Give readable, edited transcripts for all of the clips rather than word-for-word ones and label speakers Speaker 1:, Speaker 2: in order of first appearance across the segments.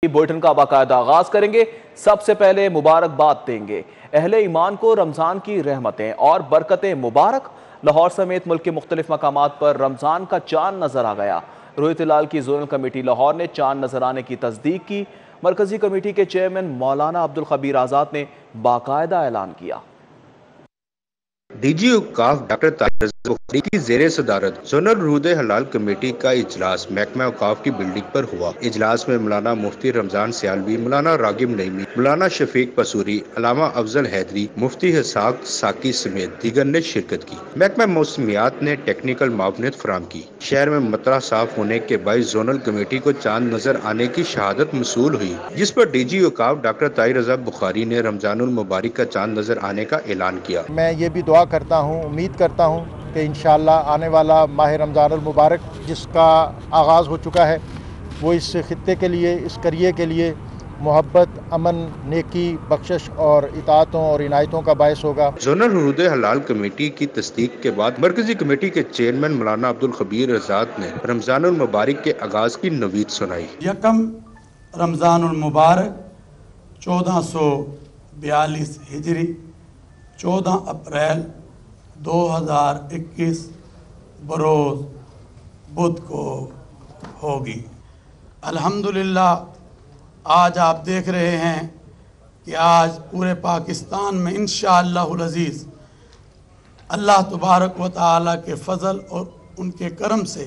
Speaker 1: Bulletin का बाकायदा आगाज करेंगे। सबसे पहले मुबारकबाद देंगे। अहले ईमान को रमजान की रहमतें और बरकतें मुबारक। लाहौर समेत मुल्क के मुख्तलिफ मकामात पर रमजान का चांद नजर आ गया। रोहित हिलाल की जोनल कमेटी लाहौर ने चांद नजर आने की तस्दीक की। मरकजी कमेटी के चेयरमैन मौलाना अब्दुल खबीर आजाद ने बाकायदा ऐलान किया।
Speaker 2: डीजी औकाफ डॉक्टर ताहिर रज़ा बुखारी की ज़ेरे सदारत जोनल रोहित हिलाल कमेटी का इजलास महकमा औकाफ की बिल्डिंग पर हुआ। इजलास में मौलाना मुफ्ती रमजान सियालवी, मौलाना रागिब नईमी, मौलाना शफीक पसूरी, अलामा अफजल हैदरी, मुफ्ती हिसाक साकी समेत दीगर ने शिरकत की। महकमा मौसमियात ने टेक्निकल मावनत फराम की। शहर में मतला साफ होने के बायस जोनल कमेटी को चांद नजर आने की शहादत मसूल हुई, जिस पर डीजी औकाफ डॉक्टर ताहिर रज़ा बुखारी ने रमजानुल मुबारक का चांद नजर आने का ऐलान किया।
Speaker 3: मैं ये भी दुआ करता हूँ, उम्मीद करता हूँ कि इंशाअल्लाह आने वाला माह रमज़ानुल मुबारक जिसका आगाज़ हो चुका है वो इस खित्ते के लिए, इस करिए के लिए मोहब्बत, अमन, नेकी, बख्शिश और इताअतों और इनायतों का बायस होगा।
Speaker 2: जोनल रोहित हिलाल कमेटी की तस्दीक के बाद मरकजी कमेटी के चेयरमैन मौलाना अब्दुल खबीर आजाद ने रमजानुल मुबारक के आगाज की नवीद सुनाई।
Speaker 4: यकम रमजानुल मुबारक 1442 हिजरी 14 अप्रैल 2021 बरोज़ बुध को होगी। अल्हम्दुलिल्लाह आज आप देख रहे हैं कि आज पूरे पाकिस्तान में इंशाअल्लाहुल अज़ीज़ अल्लाह तबारक व तआला के फ़ज़ल और उनके करम से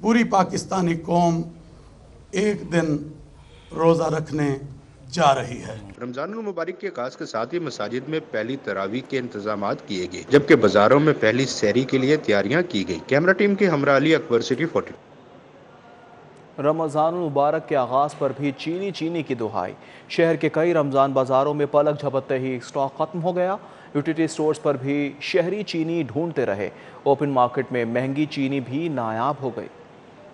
Speaker 4: पूरी पाकिस्तानी कौम एक दिन रोज़ा रखने जा रही है।
Speaker 2: रमजानुल मुबारक के आगाज के साथ ही मसाजिद में पहली तरावीह के इंतजाम किए गए, जबकि बाजारों में पहली सैरी के लिए तैयारियां की गई। कैमरा टीम के हमरा अली, अकबर सिटी 40।
Speaker 1: रमज़ानुल मुबारक के आगाज़ पर भी चीनी की दुहाई। शहर के कई रमज़ान बाज़ारों में पलक झपकते ही स्टॉक ख़त्म हो गया। यूटिलिटी स्टोर्स पर भी शहरी चीनी ढूंढते रहे। ओपन मार्केट में महंगी चीनी भी नायाब हो गई।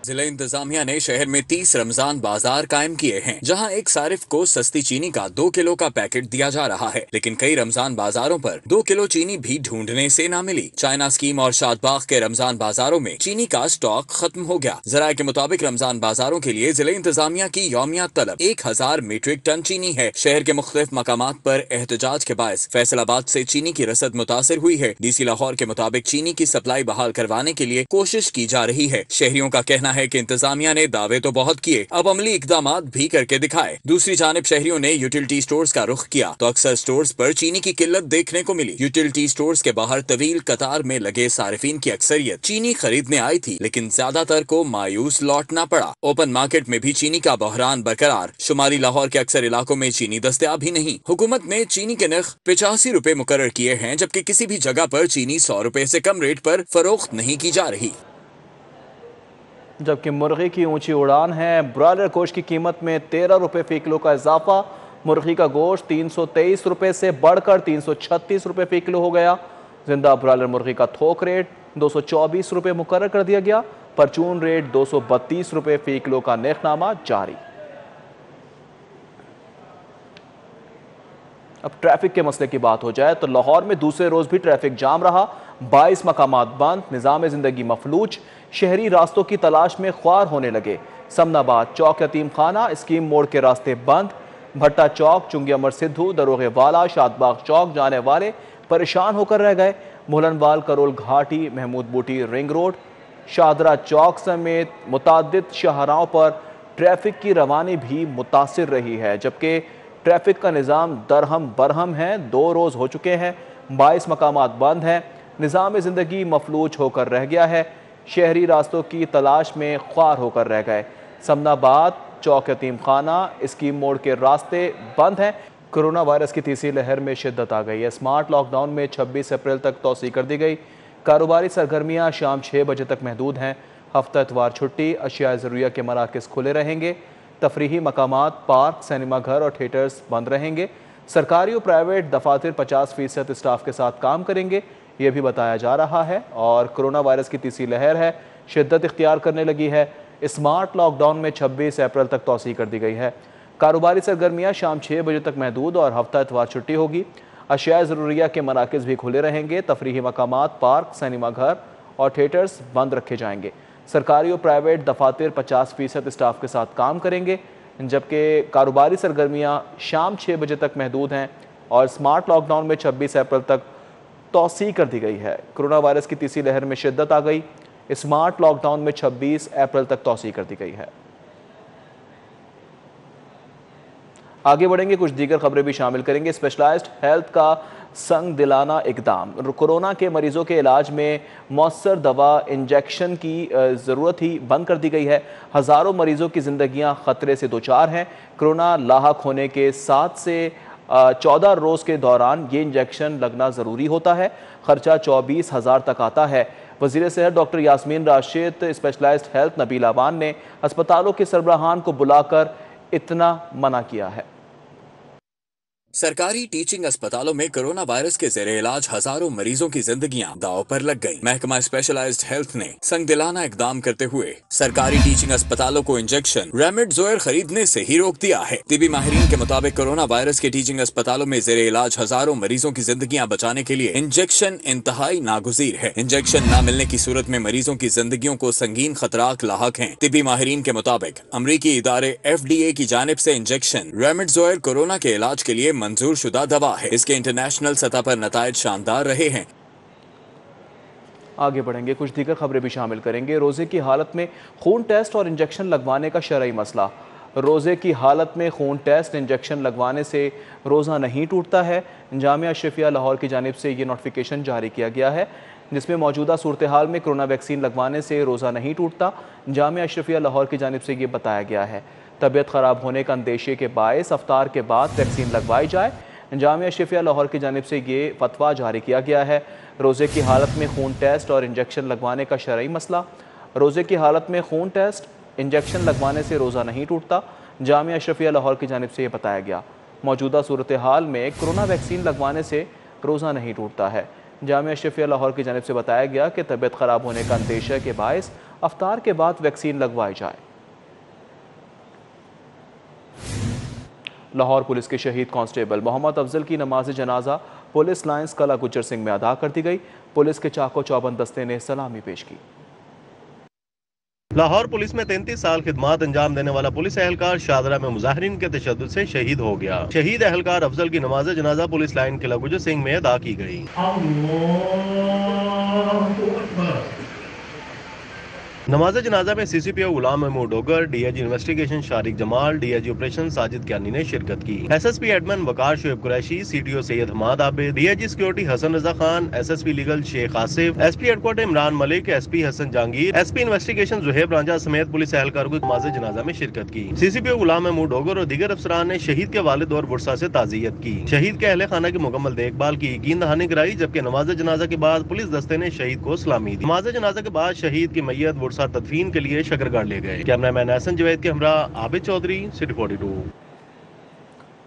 Speaker 5: जिला इंतजामिया ने शहर में 30 रमजान बाजार कायम किए हैं, जहां एक सारिफ को सस्ती चीनी का 2 किलो का पैकेट दिया जा रहा है, लेकिन कई रमजान बाजारों पर 2 किलो चीनी भी ढूंढने से न मिली। चाइना स्कीम और शादबाग के रमजान बाजारों में चीनी का स्टॉक खत्म हो गया। जराये के मुताबिक रमजान बाजारों के लिए जिला इंतजामिया की यौमिया तलब 1000 मीट्रिक टन चीनी है। शहर के मुख्तलिफ मकामात पर एहतजाज के बायस फैसलाबाद से चीनी की रसद मुतासिर हुई है। डीसी लाहौर के मुताबिक चीनी की सप्लाई बहाल करवाने के लिए कोशिश की जा रही है। शहरियों का कहना है कि इंतजामिया ने दावे तो बहुत किए, अब अमली इकदामात भी करके दिखाए। दूसरी जानिब शहरियों ने यूटिलिटी स्टोर्स का रुख किया तो अक्सर स्टोर्स पर चीनी की किल्लत देखने को मिली। यूटिलिटी स्टोर्स के बाहर तवील कतार में लगे सारिफीन की अक्सरियत चीनी खरीदने आई थी, लेकिन ज्यादातर को मायूस लौटना पड़ा। ओपन मार्केट में भी चीनी का बहरान बरकरार। शुमारी लाहौर के अक्सर इलाकों में चीनी दस्तयाब ही नहीं। हुकूमत ने चीनी के नर्ख 85 रुपए मुकर्रर किए हैं, जबकि किसी भी जगह पर चीनी 100 रुपए से कम रेट पर फरोख्त नहीं की जा रही।
Speaker 1: जबकि मुर्गी की ऊंची उड़ान है। ब्रॉयलर गोश्त की कीमत में 13 रुपए फी किलो का इजाफा। मुर्गी का गोश्त 323 रुपए से बढ़कर 336 रुपए फी किलो हो गया। जिंदा ब्रॉयलर मुर्गी का थोक रेट 224 रुपए मुकर्रर कर दिया गया। परचून रेट 232 रुपए फी किलो का नेखनामा जारी। अब ट्रैफिक के मसले की बात हो जाए तो लाहौर में दूसरे रोज भी ट्रैफिक जाम रहा। 22 मकामात बंद, निज़ाम जिंदगी मफलूज। शहरी रास्तों की तलाश में ख्वार होने लगे। समनाबाद चौक यतीम खाना स्कीम मोड़ के रास्ते बंद। भट्टा चौक, चुंगी अमर सिद्धू, दरोगे वाला, शादबाग चौक जाने वाले परेशान होकर रह गए। मोहलनवाल, करोल घाटी, महमूद बूटी रिंग रोड, शादरा चौक समेत मुतादिद शाहराहों पर ट्रैफिक की रवानी भी मुतासिर रही है। जबकि ट्रैफिक का निज़ाम दरहम बरहम है। 2 रोज़ हो चुके हैं, 22 मकामात बंद हैं। निज़ाम ज़िंदगी मफलूज होकर रह गया है। शहरी रास्तों की तलाश में ख्वार होकर रह गए। समनाबाद चौक यतीम खाना स्कीम मोड़ के रास्ते बंद हैं। कोरोना वायरस की तीसरी लहर में शिद्दत आ गई है। स्मार्ट लॉकडाउन में 26 अप्रैल तक तोसी कर दी गई। कारोबारी सरगर्मियाँ शाम 6 बजे तक महदूद हैं। हफ्ता इतवार छुट्टी, अशिया ज़रूरिया के मराकज़ खुले रहेंगे। तफरीही मकामात, पार्क, सिनेमा घर और थिएटर्स बंद रहेंगे। सरकारी और प्राइवेट दफातर 50% स्टाफ के साथ काम करेंगे, ये भी बताया जा रहा है। और कोरोना वायरस की तीसरी लहर है, शिद्दत इख्तियार करने लगी है। स्मार्ट लॉकडाउन में 26 अप्रैल तक तोसी कर दी गई है। कारोबारी सरगर्मियाँ शाम 6 बजे तक महदूद और हफ्ता इतवार छुट्टी होगी। अशिया ज़रूरिया के मराकज़ भी खुले रहेंगे। तफरीही मकामात, पार्क, सिनेमा घर और थिएटर्स बंद रखे जाएंगे। सरकारी और प्राइवेट दफातर 50% स्टाफ के साथ काम करेंगे। जबकि कारोबारी सरगर्मियां शाम 6 बजे तक महदूद हैं और स्मार्ट लॉकडाउन में 26 अप्रैल तक तौसी कर दी गई है। कोरोना वायरस की तीसरी लहर में शिद्दत आ गई। स्मार्ट लॉकडाउन में 26 अप्रैल तक तौसी कर दी गई है। आगे बढ़ेंगे, कुछ दीगर खबरें भी शामिल करेंगे। स्पेशलाइज्ड हेल्थ का संग दिलाना इकदाम। कोरोना के मरीजों के इलाज में मौसर दवा इंजेक्शन की ज़रूरत ही बंद कर दी गई है। हज़ारों मरीजों की ज़िंदगियां खतरे से दो चार हैं। कोरोना लाहक होने के 7 से 14 रोज़ के दौरान ये इंजेक्शन लगना ज़रूरी होता है। खर्चा 24,000 तक आता है। वज़ीर सेहत doctor Yasmin Rashid, specialised health Nabeel Awan ने अस्पतालों के सरबराहान को बुलाकर इतना मना किया है।
Speaker 5: सरकारी टीचिंग अस्पतालों में कोरोना वायरस के ज़ेरे इलाज हजारों मरीजों की जिंदगियां दांव पर लग गईं। महकमा स्पेशलाइज्ड हेल्थ ने संगदिलाना इकदाम करते हुए सरकारी टीचिंग अस्पतालों को इंजेक्शन रेमडेसिविर खरीदने से ही रोक दिया है। तिबी माहिरीन के मुताबिक कोरोना वायरस के टीचिंग अस्पतालों में ज़ेरे इलाज हजारों मरीजों की जिंदगियां बचाने के लिए इंजेक्शन इंतहाई नागुज़ीर है। इंजेक्शन न मिलने की सूरत में मरीजों की जिंदगियों को संगीन खतरात लाहक हैं। तिबी माहिरीन के मुताबिक अमरीकी इदारे FDA की जानिब से इंजेक्शन रेमडेसिविर कोरोना के इलाज के लिए मंजूर शुदा दवा है। इसके इंटरनेशनल सतह पर नतायज शानदार रहे हैं।
Speaker 1: आगे बढ़ेंगे, कुछ दीगर खबरें भी शामिल करेंगे। रोजे की हालत में खून टेस्ट और इंजेक्शन लगवाने का शरई मसला। रोजे की हालत में खून टेस्ट इंजेक्शन लगवाने से रोज़ा नहीं टूटता है। जामिया अशरफिया लाहौर की जानिब से ये नोटिफिकेशन जारी किया गया है, जिसमें मौजूदा सूरत हाल में कोरोना वैक्सीन लगवाने से रोज़ा नहीं टूटता। जामिया अशरफिया लाहौर की जानिब से ये बताया गया है। तबीयत ख़राब होने का अंदेशे के बायस अफ्तार के बाद वैक्सीन लगवाई जाए। जामिया अशरफिया लाहौर की जानिब से ये फतवा जारी किया गया है। रोज़े की हालत में खून टेस्ट और इंजेक्शन लगवाने का शरई मसला। रोज़े की हालत में खून टेस्ट इंजेक्शन लगवाने से रोज़ा नहीं टूटता। जामिया अशरफिया लाहौर की जानिब से ये बताया गया। मौजूदा सूरत हाल में कोरोना वैक्सीन लगवाने से रोज़ा नहीं टूटता है। जामिया अशरफिया लाहौर की जानिब से बताया गया कि तबीयत ख़राब होने का अंदेशा के बायस अफ्तार के बाद वैक्सीन लगवाई जाए। लाहौर पुलिस के शहीद कांस्टेबल मोहम्मद अफजल की नमाज जनाजा पुलिस लाइन्स कला गुज्जर सिंह में अदा कर दी गई। पुलिस के चाको चौबंद दस्ते ने सलामी पेश की।
Speaker 6: लाहौर पुलिस में 33 साल खिदमात अंजाम देने वाला पुलिस एहलकार शादरा में मुजाहिरीन के तशद्दुद से शहीद हो गया। शहीद एहलकार अफजल की नमाज जनाजा पुलिस लाइन किला गुज्जर सिंह में अदा की गई। नमाज जनाजा में CCPO Ghulam Mahmood Dogar, DIG investigation Shariq Jamal, DIG operation Sajid Kiyani ने शिरकत की। SSP admin Waqar Shoaib Qureshi, CTO Syed Hammad Abid, DIG security Hassan Raza Khan, SSP legal Sheikh Asif, SP headquarter Imran Malik, SP Hassan Jahangir, SP investigation Zuhaib Ranjha समेत पुलिस एहलकार को नमाज जनाजा में शिरकत की। CCPO गुलाम महमूद डोगर और दीगर अफसरान ने शहीद के वालिद और बुरसा से ताज़ियत की। शहीद के अहले खाना की मुकम्मल देखभाल की यकीन दहानी कराई, जबकि नमाज जनाजा के बाद पुलिस दस्ते ने शहीद को सलामी दी। नमाज जनाजा के बाद शहीद की मैयत तदफीन के लिए शकरगढ़ ले गए। कैमरामैन हसन जवेद के हमरा आबिद चौधरी, सिटी 42।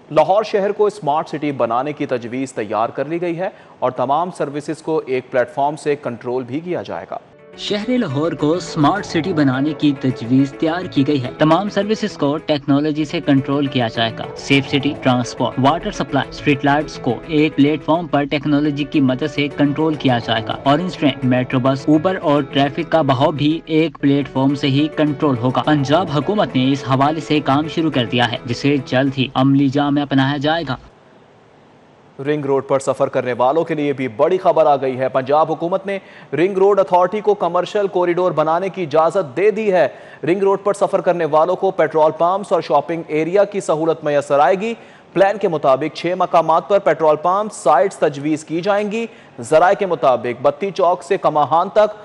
Speaker 1: लाहौर शहर को स्मार्ट सिटी बनाने की तजवीज़ तैयार कर ली गई है और तमाम सर्विसेज को एक प्लेटफॉर्म से कंट्रोल भी किया जाएगा।
Speaker 7: शहर लाहौर को स्मार्ट सिटी बनाने की तजवीज़ तैयार की गई है। तमाम सर्विसेज को टेक्नोलॉजी से कंट्रोल किया जाएगा। Safe city, transport, water supply, street lights को एक प्लेटफॉर्म पर टेक्नोलॉजी की मदद से कंट्रोल किया जाएगा। Orange train, metro bus, Uber और ट्रैफिक का बहाव भी एक प्लेटफॉर्म से ही कंट्रोल होगा। पंजाब हुकूमत ने इस हवाले से काम शुरू कर दिया है, जिसे जल्द ही अमली जाम में अपनाया जाएगा।
Speaker 1: रिंग रोड पर सफर करने वालों के लिए भी बड़ी खबर आ गई है। पंजाब हुकूमत ने रिंग रोड अथॉरिटी को कमर्शियल कॉरिडोर बनाने की इजाजत दे दी है। रिंग रोड पर सफर करने वालों को पेट्रोल पंप्स और शॉपिंग एरिया की सहूलत मैसर आएगी। प्लान के मुताबिक 6 मकामात पर पेट्रोल पंप साइट्स तजवीज़ की जाएंगी। जराए के मुताबिक बत्ती चौक से कमाहान तक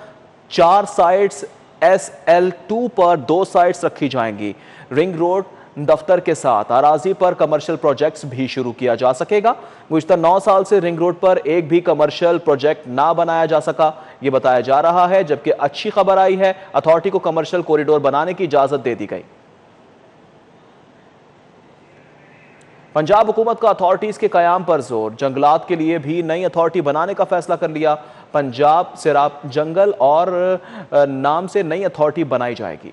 Speaker 1: 4 साइट्स, SL2 पर 2 साइट्स रखी जाएंगी। रिंग रोड दफ्तर के साथ अराजी पर कमर्शियल प्रोजेक्ट्स भी शुरू किया जा सकेगा। गुज़िश्ता 9 साल से रिंग रोड पर एक भी कमर्शियल प्रोजेक्ट ना बनाया जा सका, ये बताया जा रहा है। जबकि अच्छी खबर आई है, अथॉरिटी को कमर्शियल कॉरिडोर बनाने की इजाजत दे दी गई। पंजाब हुकूमत का अथॉरिटीज के कयाम पर जोर। जंगलात के लिए भी नई अथॉरिटी बनाने का फैसला कर लिया। पंजाब सिराप जंगल और नाम से नई अथॉरिटी बनाई जाएगी।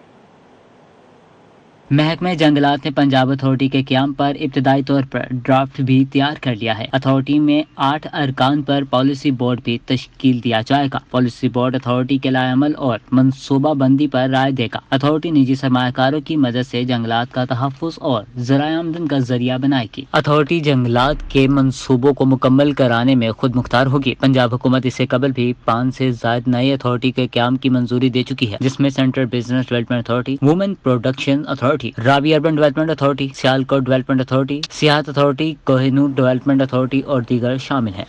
Speaker 7: महकमे जंगलात ने पंजाब अथॉरिटी के क़याम पर इब्तदाई तौर पर ड्राफ्ट भी तैयार कर लिया है। अथॉरिटी में 8 अरकान पर पॉलिसी बोर्ड भी तश्कील दिया जाएगा। पॉलिसी बोर्ड अथॉरिटी के लाएअमल और मनसूबा बंदी पर राय देगा। अथॉरिटी निजी सरमायाकारों की मदद से जंगलात का तहफ़्फ़ुज़ और ज़राए आमदन का जरिया बनाएगी। अथॉरिटी जंगलात के मनसूबों को मुकम्मल कराने में खुद मुख्तार होगी। पंजाब हुकूमत इससे कबल भी 5 से ज़ायद नई अथॉरिटी के क़याम की मंजूरी दे चुकी है, जिसमें central business development authority, women production authority, Ravi urban development authority, Sialkot development authority, सियाहत अथॉरिटी, कोहिनूर डेवलपमेंट अथॉरिटी और दीगर शामिल हैं।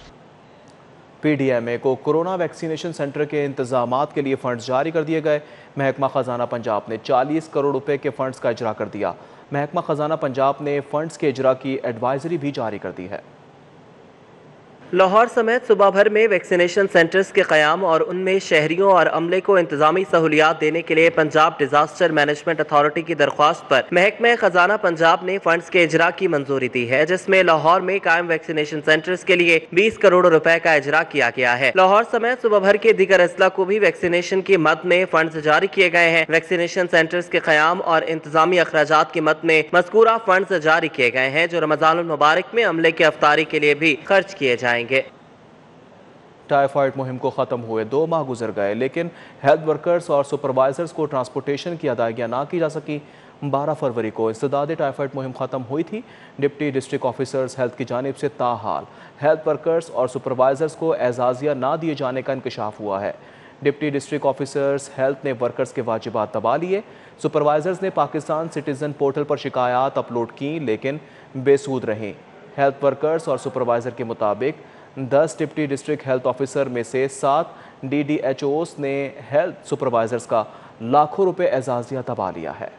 Speaker 1: PDMA को कोरोना वैक्सीनेशन सेंटर के इंतजामात के लिए फंड्स जारी कर दिए गए। महकमा खजाना पंजाब ने 40 करोड़ रुपए के फंड्स का इजरा कर दिया। महकमा खजाना पंजाब ने फंड्स के इजरा की एडवाइजरी भी जारी कर दी है।
Speaker 8: लाहौर समेत सूबा भर में वैक्सीनेशन सेंटर्स के क़याम और उनमें शहरियों और अमले को इंतजामी सहूलियात देने के लिए पंजाब डिजास्टर मैनेजमेंट अथॉरिटी की दरख्वास्त पर महकमा खजाना पंजाब ने फंड्स के इजरा की मंजूरी दी है, जिसमें लाहौर में कायम वैक्सीनेशन सेंटर्स के लिए 20 करोड़ रुपए का इजरा किया गया है। लाहौर समेत सूबा भर के दीगर अजला को भी वैक्सीनेशन की मद में फंड्स जारी किए गए हैं। वैक्सीनेशन सेंटर्स के क़याम और इंतजामी अखराजात की मद में मज़कूरा फंड्स जारी किए गए हैं, जो रमज़ानुल मुबारक में अमले की अफ्तारी के लिए भी खर्च किए जाएंगे।
Speaker 1: टाइफाइड मुहिम को ख़त्म हुए 2 माह गुजर गए, लेकिन हेल्थ वर्कर्स और सुपरवाइजर्स को ट्रांसपोर्टेशन की अदायगियाँ ना की जा सकी। 12 फरवरी को इंसदाद टाइफाइड मुहिम ख़त्म हुई थी। डिप्टी डिस्ट्रिक्ट ऑफिसर्स हेल्थ की जानिब से ताहाल हेल्थ वर्कर्स और सुपरवाइजर्स को एजाज़िया ना दिए जाने का इंकशाफ हुआ है। डिप्टी डिस्ट्रिक्ट ऑफिसर्स हेल्थ ने वर्कर्स के वाजिबात दबा लिए। सुपरवाइजर्स ने पाकिस्तान सिटीज़न पोर्टल पर शिकायत अपलोड की, लेकिन बेसूद रहीं। हेल्थ वर्कर्स और सुपरवाइज़र के मुताबिक 10 डिप्टी डिस्ट्रिक्ट हेल्थ ऑफिसर में से 7 DDHOs ने हेल्थ सुपरवाइजर्स का लाखों रुपए एजाज़िया दबा लिया है।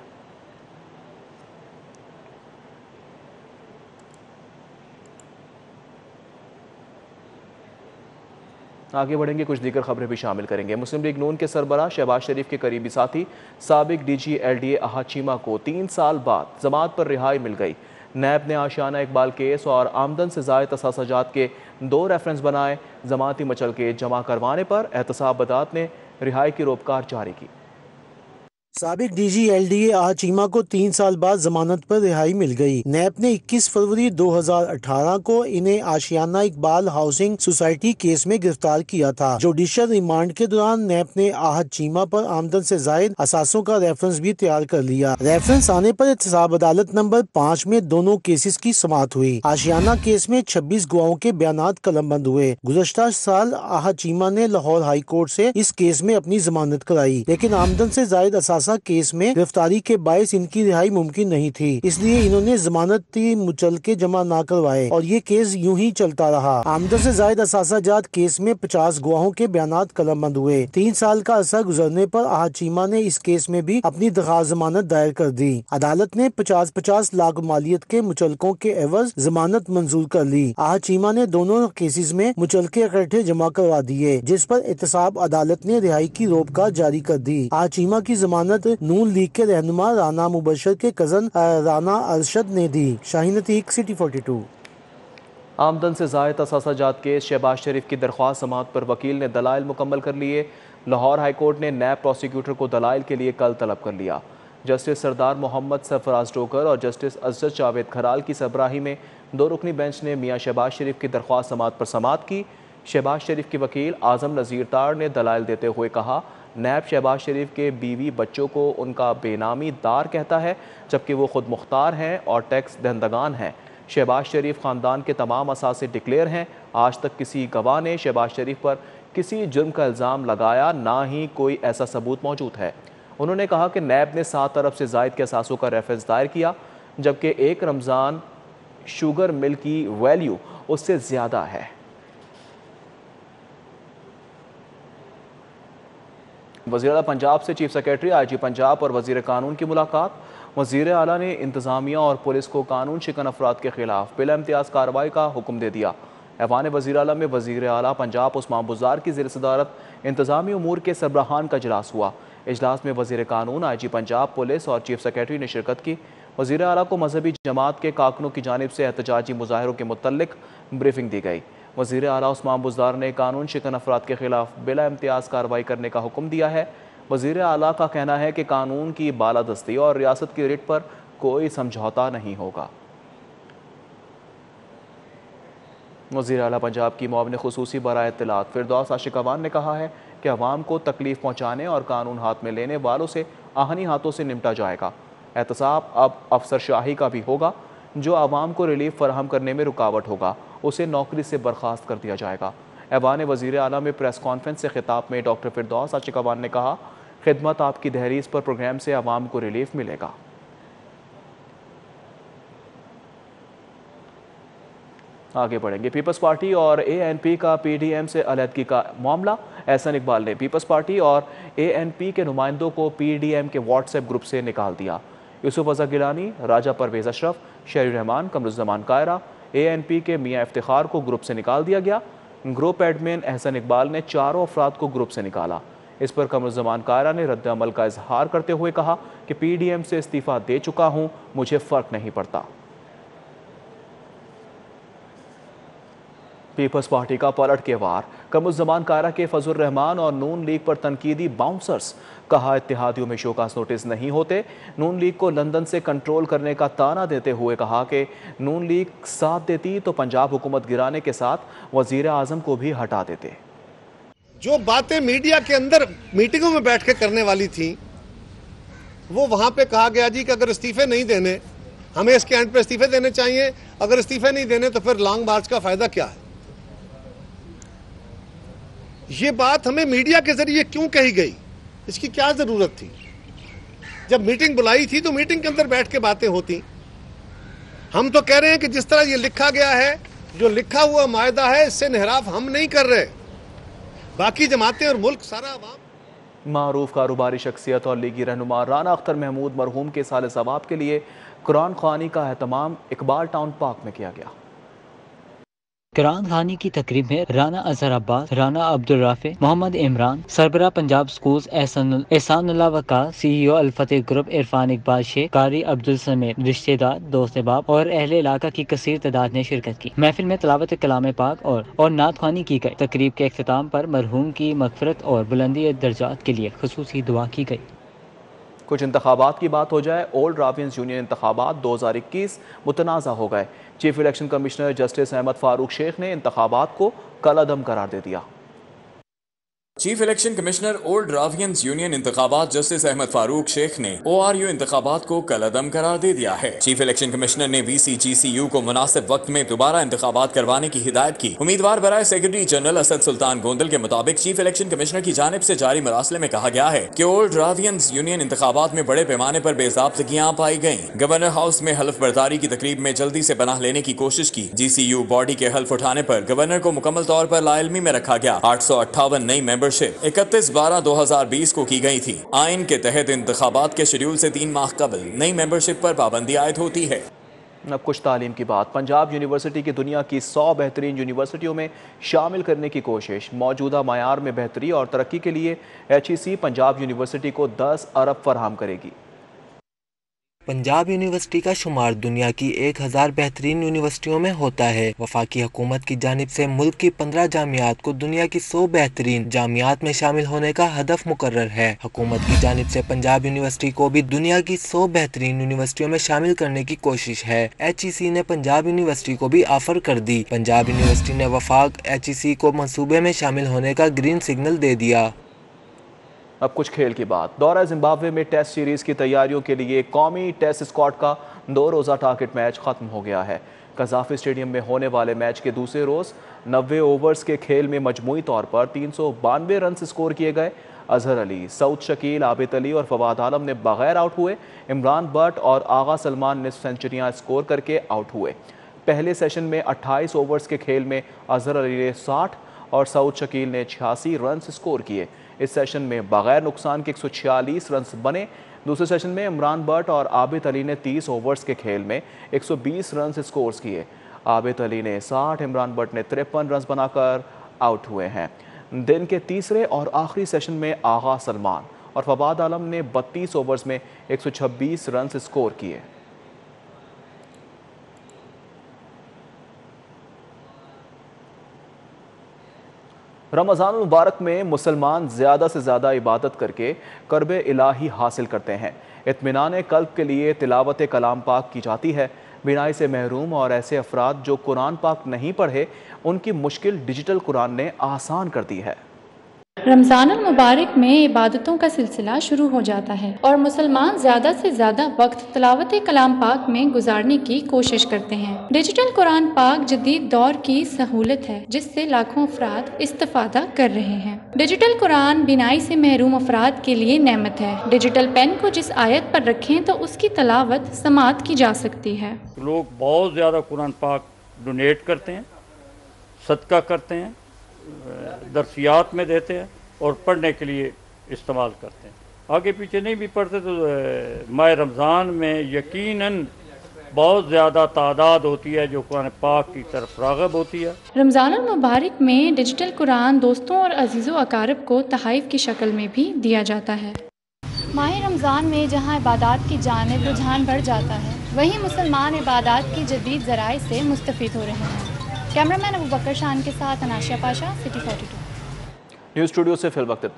Speaker 1: आगे बढ़ेंगे, कुछ दीगर खबरें भी शामिल करेंगे। मुस्लिम लीग नून के सरबराह शहबाज शरीफ के करीबी साथी साबिक DG LDA अहद चीमा को 3 साल बाद जमानत पर रिहाई मिल गई। नैब ने आशियाना इकबाल केस और आमदन से ज़ायद असासाजात के 2 रेफरेंस बनाए। जमानती मचल के जमा करवाने पर एहतसाब बदात ने रिहाई की रोपकार जारी की।
Speaker 9: साबिक DG LDA अहद चीमा को 3 साल बाद जमानत पर रिहाई मिल गई। नैब ने 21 फरवरी 2018 को इन्हें आशियाना इकबाल हाउसिंग सोसाइटी केस में गिरफ्तार किया था। जुडिशल रिमांड के दौरान नैब ने अहद चीमा पर आमदन से जायद असासों का रेफरेंस भी तैयार कर लिया। रेफरेंस आने पर एहतसाब अदालत नंबर 5 में दोनों केसेस की समाअत हुई। आशियाना केस में 26 गवाहों के बयानात कलमबंद हुए। गुज़श्ता साल अहद चीमा ने लाहौर हाई कोर्ट से इस केस में अपनी जमानत कराई, लेकिन आमदन से जायद असासा केस में गिरफ्तारी के बायस इनकी रिहाई मुमकिन नहीं थी, इसलिए इन्होंने जमानती मुचलके जमा न करवाए और ये केस यूं ही चलता रहा। आमदन से जायद असासाजात केस में 50 गवाहों के बयानात कलमबंद हुए। 3 साल का अरसा गुजरने पर अहद चीमा ने इस केस में भी अपनी दरख्वास्त जमानत दायर कर दी। अदालत ने 50-50 लाख मालियत के मुचलकों के एवज जमानत मंजूर कर ली। अहद चीमा ने दोनों केसेस में मुचलके इकट्ठे जमा करवा दिए, जिस पर एहतसाब अदालत ने रिहाई की रोपकार जारी कर दी। अहद चीमा की जमानत नून लीग के रहनुमा राना मुबशर के कजन राना अरशद ने दी। शाहीन अतीक, सिटी 42।
Speaker 1: आमदन से जायद असासाजात केस शहबाज शरीफ की दरख्वास्त समाअत पर वकील ने दलाइल मुकम्मल कर लिए। लाहौर हाई कोर्ट ने नैब प्रोसिक्यूटर को दलाइल के लिए कल तलब कर लिया। जस्टिस सरदार मोहम्मद सरफराज टोकर और जस्टिस अजद जावेद खराल की सरबराही में 2 रुकनी बेंच ने मियाँ शहबाज शरीफ की दरख्वास्त समाअत पर समाअत की। शहबाज शरीफ के वकील आजम नज़ीर तार ने दलाइल देते हुए कहा, नैब शहबाज शरीफ के बीवी बच्चों को उनका बेनामी दार कहता है, जबकि वो खुद मुख्तार हैं और टैक्स दहंदगान हैं। शहबाज शरीफ ख़ानदान के तमाम असासे डिक्लेयर हैं। आज तक किसी गवाह ने शहबाज शरीफ पर किसी जुर्म का इल्ज़ाम लगाया, ना ही कोई ऐसा सबूत मौजूद है। उन्होंने कहा कि नैब ने 7 अरब से ज़ायद के असासों का रेफरेंस दायर किया, जबकि 1 रमज़ान शुगर मिल की वैल्यू उससे ज़्यादा है। वज़ीर आला पंजाब से चीफ सेक्रेटरी IG पंजाब और वज़ीर कानून की मुलाकात। वज़ीर आला ने इंतज़ामिया और पुलिस को कानून शिकन अफराद के खिलाफ बिला इम्तियाज़ कार्रवाई का हुक्म दे दिया। ऐवान वज़ीर आला में वज़ीर आला पंजाब उस्मान बुज़दार की ज़ेर सदारत इंतज़ामी उमूर के सरबराहान का इजलास हुआ। इजलास में वज़ीर कानून, IG पंजाब, पुलिस और चीफ सेक्रेटरी ने शिरकत की। वज़ीर आला को मजहबी जमात के कारकुनों की जानिब से एहतजाजी मुजाहिरों के मुतल्लिक ब्रीफिंग दी गई। वज़ीर आला उस्मान बुज़दार ने कानून शिकन अफराद के खिलाफ बिला इम्तियाज़ कार्रवाई करने का हुक्म दिया है। वज़ीर आला का कहना है कि कानून की बालादस्ती और रियासत की रिट पर कोई समझौता नहीं होगा। वज़ीर आला पंजाब की मुआविन खुसूसी बराए इत्तलात फिरदौस आशिक अवान ने कहा है कि अवाम को तकलीफ पहुँचाने और कानून हाथ में लेने वालों से आहनी हाथों से निपटा जाएगा। एहतसाब अब अफसरशाही का भी होगा। जो अवाम को रिलीफ फराहम करने में रुकावट होगा उसे नौकरी से बर्खास्त कर दिया जाएगा। ऐवान वज़ीर आला में प्रेस कॉन्फ्रेंस से खिताब में डॉक्टर फिरदौस आशिक अवान ने कहा, खिदमत आपकी दहलीज पर प्रोग्राम से अवाम को रिलीफ मिलेगा। आगे बढ़ेंगे। पीपल्स पार्टी और ANP का PDM से अलहदगी का मामला। एहसन इकबाल ने पीपल्स पार्टी और ANP के नुमाइंदों को PDM के व्हाट्सएप ग्रुप से निकाल दिया। यूसुफ अज़हर गिलानी, राजा परवेज़ अशरफ, शहरी रहमान, कमरुज़्ज़मान कायरा, ANP के मियाँ इफ्तिखार को ग्रुप से निकाल दिया गया। ग्रुप एडमिन एहसन इकबाल ने चारों अफराद को ग्रुप से निकाला। इस पर कमरुज़्ज़मान कायरा ने रद्द अमल का इजहार करते हुए कहा कि PDM से इस्तीफ़ा दे चुका हूँ, मुझे फ़र्क नहीं पड़ता। पीपल्स पार्टी का पलट के वार। कमरुज़्ज़मान कायरा के फजल रहमान और नून लीग पर तनकीदी बाउंसर्स। कहा, इत्तेहादियों में शोकास नोटिस नहीं होते। नून लीग को लंदन से कंट्रोल करने का ताना देते हुए कहा कि नून लीग साथ देती तो पंजाब हुकूमत गिराने के साथ वजीर आजम को भी हटा देते।
Speaker 10: जो बातें मीडिया के अंदर मीटिंगों में बैठ के करने वाली थी, वो वहां पे कहा गया जी कि अगर इस्तीफे नहीं देने, हमें इसके एंड पे इस्तीफे देने चाहिए, अगर इस्तीफे नहीं देने तो फिर लॉन्ग मार्च का फायदा क्या है। ये बात हमें मीडिया के जरिए क्यों कही गई, इसकी क्या जरूरत थी। जब मीटिंग बुलाई थी तो मीटिंग के अंदर बैठ के बातें होती। हम तो कह रहे हैं कि जिस तरह ये लिखा गया है, जो लिखा हुआ मायदा है, इससे इन्हिराफ हम नहीं कर रहे। बाकी जमातें और मुल्क सारा अवाम।
Speaker 1: मारूफ कारोबारी शख्सियत और लीगी रहनुमा राना अख्तर महमूद मरहूम के साल सवाब के लिए कुरान ख़वानी का एहतमाम इकबाल टाउन पार्क में किया गया।
Speaker 7: कुरान खानी की तकरीब में राना अजहर अब्बास, राना अब्दुल राफे, मोहम्मद इमरान, सरबरा पंजाब स्कूल्स एहसानुल्लाह वक़ार, CEO अल-फतेह ग्रुप इरफान इकबाल शेख, कारी अब्दुल समेत, रिश्तेदार, दोस्त बाब और अहले इलाका की कसीर तादाद ने शिरकत की। महफिल में तलावत कलाम पाक और नात ख़वानी की गई। तकरीब के अख्ताम पर मरहूम की मग़फ़िरत और बुलंदी दर्जात के लिए खुसूसी दुआ की गई।
Speaker 1: कुछ इंतखाबात की बात हो जाए। ओल्ड रावियंस यूनियन इंतखाबात 2021 मुतनाज़ा हो गए। Chief election commissioner justice Ahmad Farooq Sheikh ने इंतखाबात को कलअदम करार दे दिया।
Speaker 5: Chief election commissioner old Ravians union इंतखाबात जस्टिस अहमद फारूक शेख ने ORU इंतखाबात को कलअदम करार दे दिया है। चीफ इलेक्शन कमिश्नर ने VCGCU को मुनासिब वक्त में दोबारा इंतखाबात करवाने की हिदायत की। उम्मीदवार बराए सेक्रेटरी जनरल असद सुल्तान गोंदल के मुताबिक चीफ इलेक्शन कमिश्नर की जानिब से जारी मरासले में कहा गया है कि ओल्ड रावियंस यूनियन इंतखाबात में बड़े पैमाने पर बेज़ाब्तगियां पाई गयी। गवर्नर हाउस में हल्फ बर्दारी की तकरीब में जल्दी से पनाह लेने की कोशिश की। GCU बॉडी के हल्फ उठाने पर गवर्नर को मुकम्मल तौर पर लाइलमी में रखा गया। 858 नई मेंबरशिप 31/12/2020 को की गई थी। आइन के तहत इंतखाबात के शेड्यूल से 3 माह कबल नई मेंबरशिप पर पाबंदी आयद होती है।
Speaker 1: अब कुछ तालीम की बात। पंजाब यूनिवर्सिटी की दुनिया की 100 बेहतरीन यूनिवर्सिटियों में शामिल करने की कोशिश। मौजूदा मयार में बेहतरी और तरक्की के लिए HEC पंजाब यूनिवर्सिटी को 10 अरब फराहम करेगी।
Speaker 11: पंजाब यूनिवर्सिटी का शुमार दुनिया की 1000 बेहतरीन यूनिवर्सिटियों में होता है। वफाकी हुकूमत की जानिब से मुल्क की 15 जामियात को दुनिया की 100 बेहतरीन जामियात में शामिल होने का हदफ मुकर्रर है। हुकूमत की जानिब से पंजाब यूनिवर्सिटी को भी दुनिया की 100 बेहतरीन यूनिवर्सिटियों में शामिल करने की कोशिश है। HEC ने पंजाब यूनिवर्सिटी को भी ऑफर कर दी। पंजाब यूनिवर्सिटी ने वफाक HEC को मंसूबे में शामिल होने का ग्रीन सिग्नल दे दिया।
Speaker 1: अब कुछ खेल की बात। दौरा जिम्बाब्वे में टेस्ट सीरीज की तैयारियों के लिए कौमी टेस्ट स्क्वाड का 2 रोज़ा टारगेट मैच खत्म हो गया है। कज़ाफी स्टेडियम में होने वाले मैच के दूसरे रोज़ 90 ओवर्स के खेल में मजमूई तौर पर 392 रन स्कोर किए गए। अजहर अली, सऊद शकील, आबिद अली और फवाद आलम ने बगैर आउट हुए। इमरान बट और आगा सलमान ने सेंचुरियाँ स्कोर करके आउट हुए। पहले सेशन में 28 ओवर्स के खेल में अजहर अली ने 60 और सऊद शकील ने 86 रन स्कोर किए। इस सेशन में बगैर नुकसान के 146 रन बने। दूसरे सेशन में इमरान बट और आबिद अली ने 30 ओवर्स के खेल में 120 रन स्कोर किए। आबिद अली ने 60, इमरान बट ने 53 रन बनाकर आउट हुए हैं। दिन के तीसरे और आखिरी सेशन में आगा सलमान और फवाद आलम ने 32 ओवर्स में 126 रन स्कोर किए। रमज़ान मुबारक में मुसलमान ज़्यादा से ज़्यादा इबादत करके कर्ब इलाही हासिल करते हैं। इत्मीनान कल्ब के लिए तिलावत कलाम पाक की जाती है। बिनाई से महरूम और ऐसे अफराद जो कुरान पाक नहीं पढ़े, उनकी मुश्किल डिजिटल कुरान ने आसान कर दी है।
Speaker 12: रमज़ान मुबारक में इबादतों का सिलसिला शुरू हो जाता है और मुसलमान ज़्यादा से ज़्यादा वक्त तिलावत कलाम पाक में गुजारने की कोशिश करते हैं। डिजिटल कुरान पाक जदीद दौर की सहूलत है जिससे लाखों अफराद इस्तेफादा कर रहे हैं। डिजिटल कुरान बिनाई से महरूम अफराद के लिए नेमत है। डिजिटल पेन को जिस आयत पर रखें तो उसकी तलावत समात की जा सकती है।
Speaker 13: लोग बहुत ज़्यादा कुरान पाक डोनेट करते हैं, सदका करते हैं, दरसियात में देते हैं और पढ़ने के लिए इस्तेमाल करते हैं। आगे पीछे नहीं भी पढ़ते तो माह रमज़ान में यकीनन बहुत ज़्यादा तादाद होती है जो कुरान पाक की तरफ राग़िब होती है।
Speaker 12: रमज़ान मुबारक में डिजिटल कुरान दोस्तों और अजीज़ों अकारब को तोहफ़े की शक्ल में भी दिया जाता है।
Speaker 14: माह रमज़ान में जहाँ इबादत की जानिब रुझान बढ़ जाता है, वहीं मुसलमान इबादत की जदीद ज़राए से मुस्तफ़ीद हो रहे हैं। कैमरामैन अबू बकर शान के साथ अनाशिया पाशा, सिटी 42
Speaker 1: न्यूज़ स्टूडियो से फिल वक्त।